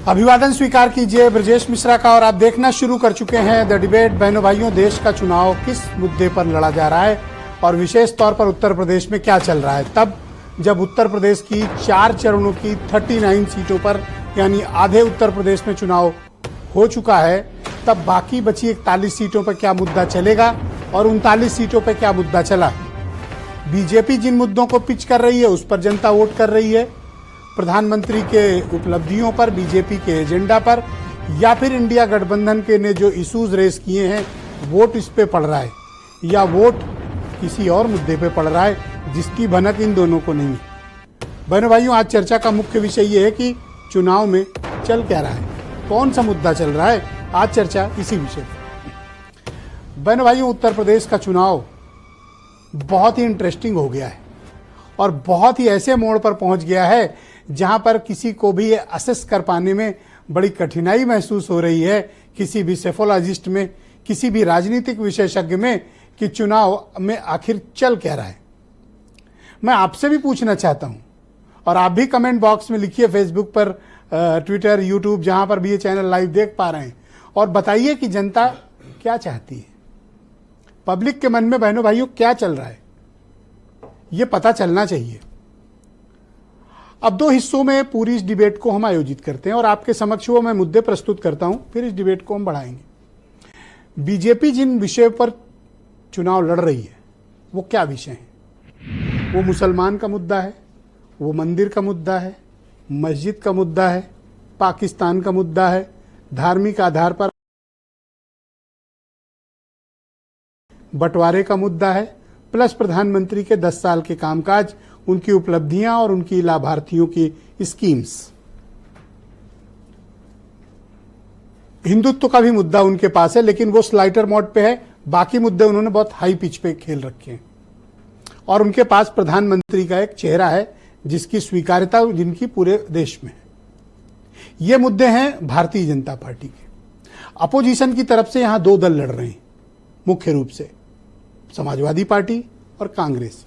अभिवादन स्वीकार कीजिए ब्रजेश मिश्रा का। और आप देखना शुरू कर चुके हैं द डिबेट। बहनों भाइयों, देश का चुनाव किस मुद्दे पर लड़ा जा रहा है और विशेष तौर पर उत्तर प्रदेश में क्या चल रहा है। तब जब उत्तर प्रदेश की 4 चरणों की 39 सीटों पर यानी आधे उत्तर प्रदेश में चुनाव हो चुका है, तब बाकी बची 41 सीटों पर क्या मुद्दा चलेगा और 39 सीटों पर क्या मुद्दा चला। बीजेपी जिन मुद्दों को पिच कर रही है उस पर जनता वोट कर रही है, प्रधानमंत्री के उपलब्धियों पर, बीजेपी के एजेंडा पर, या फिर इंडिया गठबंधन के ने जो इश्यूज रेस किए हैं वोट इस पे पड़ रहा है, या वोट किसी और मुद्दे पे पड़ रहा है जिसकी भनक इन दोनों को नहीं है। बहनों भाइयों, आज चर्चा का मुख्य विषय ये है कि चुनाव में चल क्या रहा है, कौन सा मुद्दा चल रहा है। आज चर्चा इसी विषय पर। बहनों भाइयों, उत्तर प्रदेश का चुनाव बहुत ही इंटरेस्टिंग हो गया है और बहुत ही ऐसे मोड़ पर पहुंच गया है जहां पर किसी को भी ये असेस कर पाने में बड़ी कठिनाई महसूस हो रही है, किसी भी सेफोलॉजिस्ट में, किसी भी राजनीतिक विशेषज्ञ में, कि चुनाव में आखिर चल क्या रहा है। मैं आपसे भी पूछना चाहता हूं और आप भी कमेंट बॉक्स में लिखिए, फेसबुक पर, ट्विटर, यूट्यूब, जहां पर भी ये चैनल लाइव देख पा रहे हैं, और बताइए कि जनता क्या चाहती है, पब्लिक के मन में बहनों भाइयों क्या चल रहा है, ये पता चलना चाहिए। अब 2 हिस्सों में पूरी इस डिबेट को हम आयोजित करते हैं और आपके समक्ष वो मैं मुद्दे प्रस्तुत करता हूं, फिर इस डिबेट को हम बढ़ाएंगे। बीजेपी जिन विषय पर चुनाव लड़ रही है वो क्या विषय हैं? वो मुसलमान का मुद्दा है, वो मंदिर का मुद्दा है, मस्जिद का मुद्दा है, पाकिस्तान का मुद्दा है, धार्मिक आधार पर बंटवारे का मुद्दा है, प्लस प्रधानमंत्री के 10 साल के कामकाज, उनकी उपलब्धियां और उनकी लाभार्थियों की स्कीम्स। हिंदुत्व का भी मुद्दा उनके पास है, लेकिन वो स्लाइटर मोड पे है। बाकी मुद्दे उन्होंने बहुत हाई पिच पे खेल रखे हैं और उनके पास प्रधानमंत्री का एक चेहरा है जिसकी स्वीकार्यता जिनकी पूरे देश में है। ये मुद्दे हैं भारतीय जनता पार्टी के। अपोजिशन की तरफ से यहां 2 दल लड़ रहे हैं मुख्य रूप से, समाजवादी पार्टी और कांग्रेस।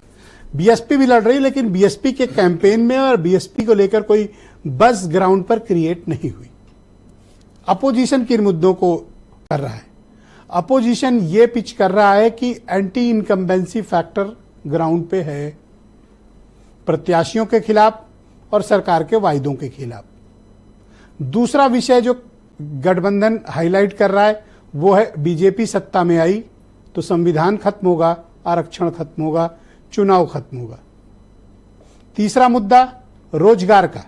बीएसपी भी लड़ रही है, लेकिन बीएसपी के कैंपेन में और बीएसपी को लेकर कोई बस ग्राउंड पर क्रिएट नहीं हुई। अपोजिशन किन मुद्दों को कर रहा है? अपोजिशन ये पिच कर रहा है कि एंटी इनकम्बेंसी फैक्टर ग्राउंड पे है, प्रत्याशियों के खिलाफ और सरकार के वायदों के खिलाफ। दूसरा विषय जो गठबंधन हाईलाइट कर रहा है वो है बीजेपी सत्ता में आई तो संविधान खत्म होगा, आरक्षण खत्म होगा, चुनाव खत्म होगा। तीसरा मुद्दा रोजगार का,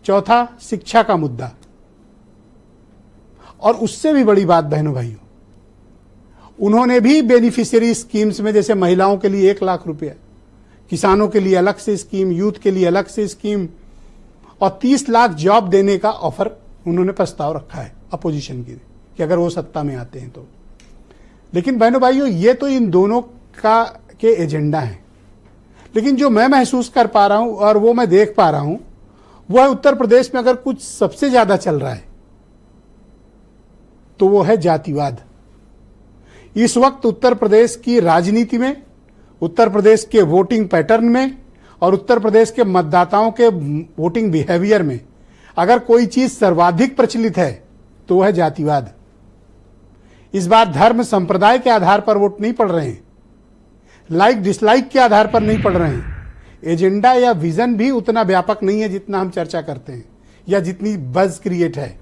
चौथा शिक्षा का मुद्दा, और उससे भी बड़ी बात बहनों भाइयों, उन्होंने भी बेनिफिशियरी स्कीम्स में, जैसे महिलाओं के लिए 1 लाख रुपया, किसानों के लिए अलग से स्कीम, यूथ के लिए अलग से स्कीम, और 30 लाख जॉब देने का ऑफर उन्होंने प्रस्ताव रखा है अपोजिशन की कि अगर वो सत्ता में आते हैं तो। लेकिन बहनों भाइयों, ये तो इन दोनों का के एजेंडा है, लेकिन जो मैं महसूस कर पा रहा हूं और वो मैं देख पा रहा हूं वो है उत्तर प्रदेश में अगर कुछ सबसे ज्यादा चल रहा है तो वो है जातिवाद। इस वक्त उत्तर प्रदेश की राजनीति में, उत्तर प्रदेश के वोटिंग पैटर्न में और उत्तर प्रदेश के मतदाताओं के वोटिंग बिहेवियर में अगर कोई चीज सर्वाधिक प्रचलित है तो वह है जातिवाद। इस बार धर्म संप्रदाय के आधार पर वोट नहीं पड़ रहे हैं, लाइक डिसलाइक के आधार पर नहीं पड़ रहे हैं, एजेंडा या विजन भी उतना व्यापक नहीं है जितना हम चर्चा करते हैं या जितनी बज क्रिएट है।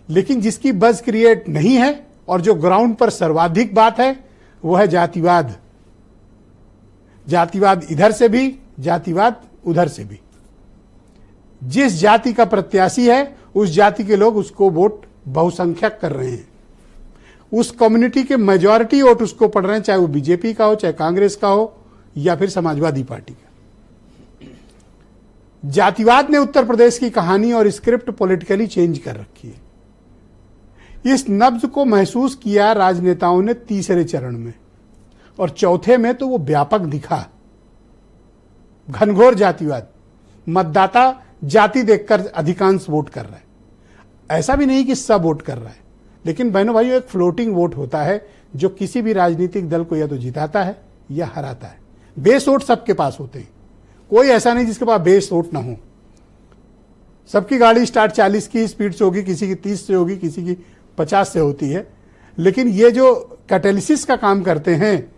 लेकिन जिसकी बज क्रिएट नहीं है और जो ग्राउंड पर सर्वाधिक बात है वो है जातिवाद। जातिवाद इधर से भी, जातिवाद उधर से भी। जिस जाति का प्रत्याशी है उस जाति के लोग उसको वोट बहुसंख्यक कर रहे हैं, उस कम्युनिटी के मेजॉरिटी वोट उसको पड़ रहे हैं, चाहे वो बीजेपी का हो, चाहे कांग्रेस का हो, या फिर समाजवादी पार्टी का। जातिवाद ने उत्तर प्रदेश की कहानी और स्क्रिप्ट पॉलिटिकली चेंज कर रखी है। इस नब्ज को महसूस किया राजनेताओं ने तीसरे चरण में, और चौथे में तो वो व्यापक दिखा। घनघोर जातिवाद, मतदाता जाति देखकर अधिकांश वोट कर रहा है। ऐसा भी नहीं कि सब वोट कर रहा है, लेकिन बहनों भाइयों, एक फ्लोटिंग वोट होता है जो किसी भी राजनीतिक दल को या तो जिताता है या हराता है। बेस वोट सबके पास होते हैं, कोई ऐसा नहीं जिसके पास बेस वोट ना हो। सबकी गाड़ी स्टार्ट 40 की स्पीड से होगी, किसी की 30 से होगी, किसी की 50 से होती है। लेकिन ये जो कैटालिसिस का काम करते हैं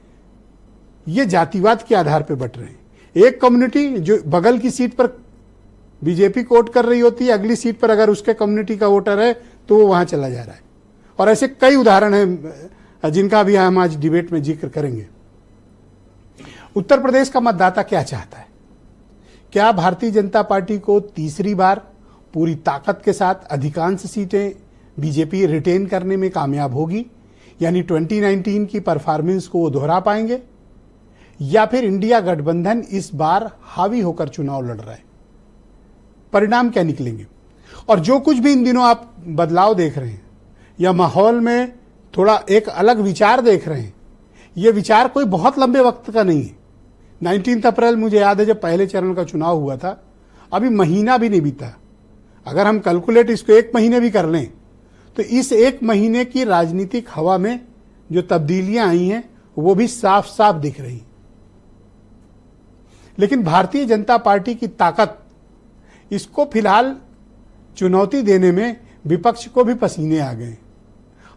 ये जातिवाद के आधार पर बट रहे हैं। एक कम्युनिटी जो बगल की सीट पर बीजेपी को वोट कर रही होती है, अगली सीट पर अगर उसके कम्युनिटी का वोटर है तो वो वहां चला जा रहा है। और ऐसे कई उदाहरण हैं जिनका भी हम आज डिबेट में जिक्र करेंगे। उत्तर प्रदेश का मतदाता क्या चाहता है? क्या भारतीय जनता पार्टी को तीसरी बार पूरी ताकत के साथ अधिकांश सीटें बीजेपी रिटेन करने में कामयाब होगी, यानी 2019 की परफॉर्मेंस को वो दोहरा पाएंगे, या फिर इंडिया गठबंधन इस बार हावी होकर चुनाव लड़ रहा है? परिणाम क्या निकलेंगे? और जो कुछ भी इन दिनों आप बदलाव देख रहे हैं या माहौल में थोड़ा एक अलग विचार देख रहे हैं, ये विचार कोई बहुत लंबे वक्त का नहीं है। 19 अप्रैल मुझे याद है जब पहले चरण का चुनाव हुआ था, अभी महीना भी नहीं बीता। अगर हम कैलकुलेट इसको 1 महीने भी कर लें तो इस 1 महीने की राजनीतिक हवा में जो तब्दीलियां आई हैं वो भी साफ साफ दिख रही। लेकिन भारतीय जनता पार्टी की ताकत, इसको फिलहाल चुनौती देने में विपक्ष को भी पसीने आ गए।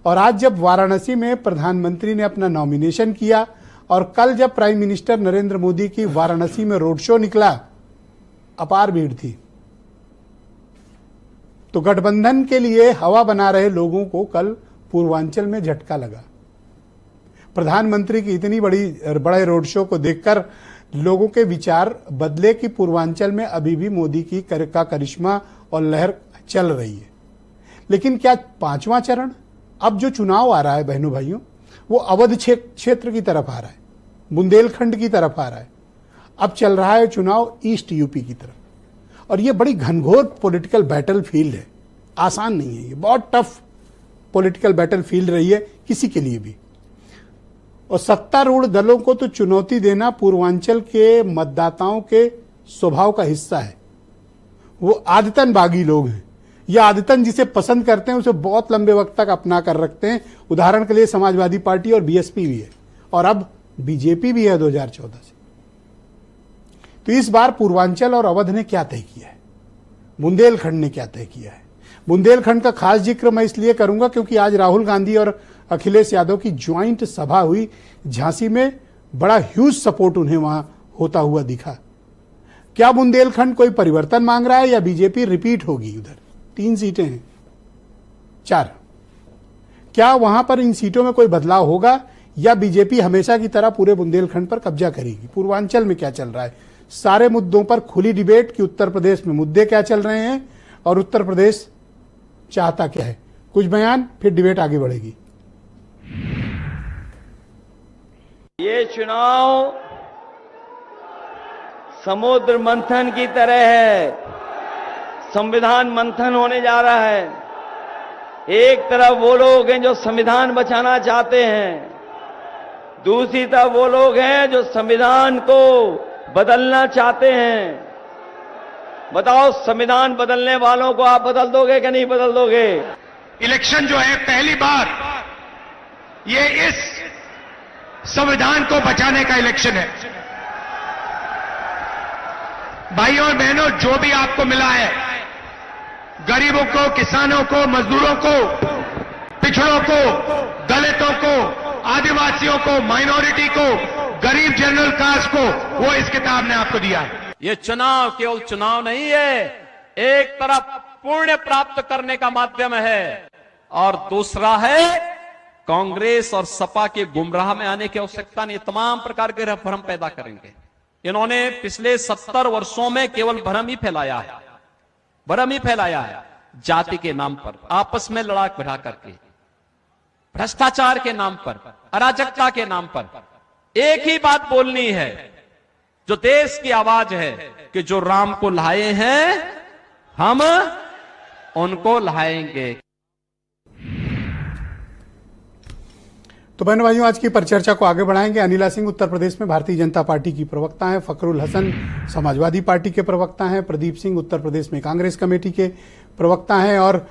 और आज जब वाराणसी में प्रधानमंत्री ने अपना नॉमिनेशन किया और कल जब प्राइम मिनिस्टर नरेंद्र मोदी की वाराणसी में रोड शो निकला, अपार भीड़ थी। तो गठबंधन के लिए हवा बना रहे लोगों को कल पूर्वांचल में झटका लगा। प्रधानमंत्री की इतनी बड़े रोड शो को देखकर लोगों के विचार बदले कि पूर्वांचल में अभी भी मोदी की का करिश्मा और लहर चल रही है। लेकिन क्या 5वां चरण, अब जो चुनाव आ रहा है बहनों भाइयों, वो अवध क्षेत्र की तरफ आ रहा है, बुंदेलखंड की तरफ आ रहा है। अब चल रहा है चुनाव ईस्ट यूपी की तरफ। और ये बड़ी घनघोर पॉलिटिकल बैटल फील्ड है, आसान नहीं है। ये बहुत टफ पॉलिटिकल बैटल फील्ड रही है किसी के लिए भी। और सत्तारूढ़ दलों को तो चुनौती देना पूर्वांचल के मतदाताओं के स्वभाव का हिस्सा है। वो आदतन बागी लोग हैं, या आदतन जिसे पसंद करते हैं उसे बहुत लंबे वक्त तक अपना कर रखते हैं। उदाहरण के लिए समाजवादी पार्टी और बीएसपी भी है, और अब बीजेपी भी है 2014 से। तो इस बार पूर्वांचल और अवध ने क्या तय किया है, बुंदेलखंड ने क्या तय किया है? बुंदेलखंड का खास जिक्र मैं इसलिए करूंगा क्योंकि आज राहुल गांधी और अखिलेश यादव की ज्वाइंट सभा हुई झांसी में। बड़ा ह्यूज सपोर्ट उन्हें वहां होता हुआ दिखा। क्या बुंदेलखंड कोई परिवर्तन मांग रहा है या बीजेपी रिपीट होगी? उधर 3 सीटें हैं, 4। क्या वहां पर इन सीटों में कोई बदलाव होगा या बीजेपी हमेशा की तरह पूरे बुंदेलखंड पर कब्जा करेगी? पूर्वांचल में क्या चल रहा है? सारे मुद्दों पर खुली डिबेट कि उत्तर प्रदेश में मुद्दे क्या चल रहे हैं और उत्तर प्रदेश चाहता क्या है। कुछ बयान, फिर डिबेट आगे बढ़ेगी। ये चुनाव समुद्र मंथन की तरह है, संविधान मंथन होने जा रहा है। एक तरफ वो लोग हैं जो संविधान बचाना चाहते हैं, दूसरी तरफ वो लोग हैं जो संविधान को बदलना चाहते हैं। बताओ, संविधान बदलने वालों को आप बदल दोगे कि नहीं बदल दोगे? इलेक्शन जो है पहली बार ये इस संविधान को बचाने का इलेक्शन है। भाइयों और बहनों, जो भी आपको मिला है, गरीबों को, किसानों को, मजदूरों को, पिछड़ों को, दलितों को, आदिवासियों को, माइनॉरिटी को, गरीब जनरल कास्ट को, वो इस किताब ने आपको दिया है। ये चुनाव केवल चुनाव नहीं है, एक तरफ पुण्य प्राप्त करने का माध्यम है और दूसरा है कांग्रेस और सपा के गुमराह में आने की आवश्यकता नहीं। तमाम प्रकार के भ्रम पैदा करेंगे। इन्होंने पिछले 70 वर्षों में केवल भ्रम ही फैलाया है, भ्रम ही फैलाया है। जाति के नाम पर आपस में लड़ाक बढ़ा करके, भ्रष्टाचार के नाम पर, अराजकता के नाम पर एक ही बात बोलनी है जो देश की आवाज है कि जो राम को लाए हैं हम उनको लाएंगे। तो बहनों भाइयों, आज की परिचर्चा को आगे बढ़ाएंगे। अनिला सिंह उत्तर प्रदेश में भारतीय जनता पार्टी की प्रवक्ता हैं, फखरुल हसन समाजवादी पार्टी के प्रवक्ता हैं, प्रदीप सिंह उत्तर प्रदेश में कांग्रेस कमेटी के प्रवक्ता हैं और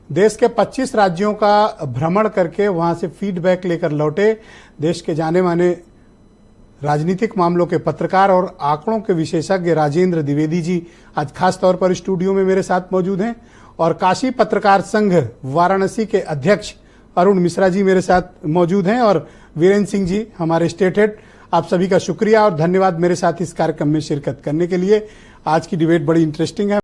देश के 25 राज्यों का भ्रमण करके वहां से फीडबैक लेकर लौटे देश के जाने माने राजनीतिक मामलों के पत्रकार और आंकड़ों के विशेषज्ञ राजेंद्र द्विवेदी जी आज खास तौर पर स्टूडियो में मेरे साथ मौजूद हैं और काशी पत्रकार संघ वाराणसी के अध्यक्ष अरुण मिश्रा जी मेरे साथ मौजूद हैं और वीरेंद्र सिंह जी हमारे स्टेट हेड। आप सभी का शुक्रिया और धन्यवाद मेरे साथ इस कार्यक्रम में शिरकत करने के लिए। आज की डिबेट बड़ी इंटरेस्टिंग है।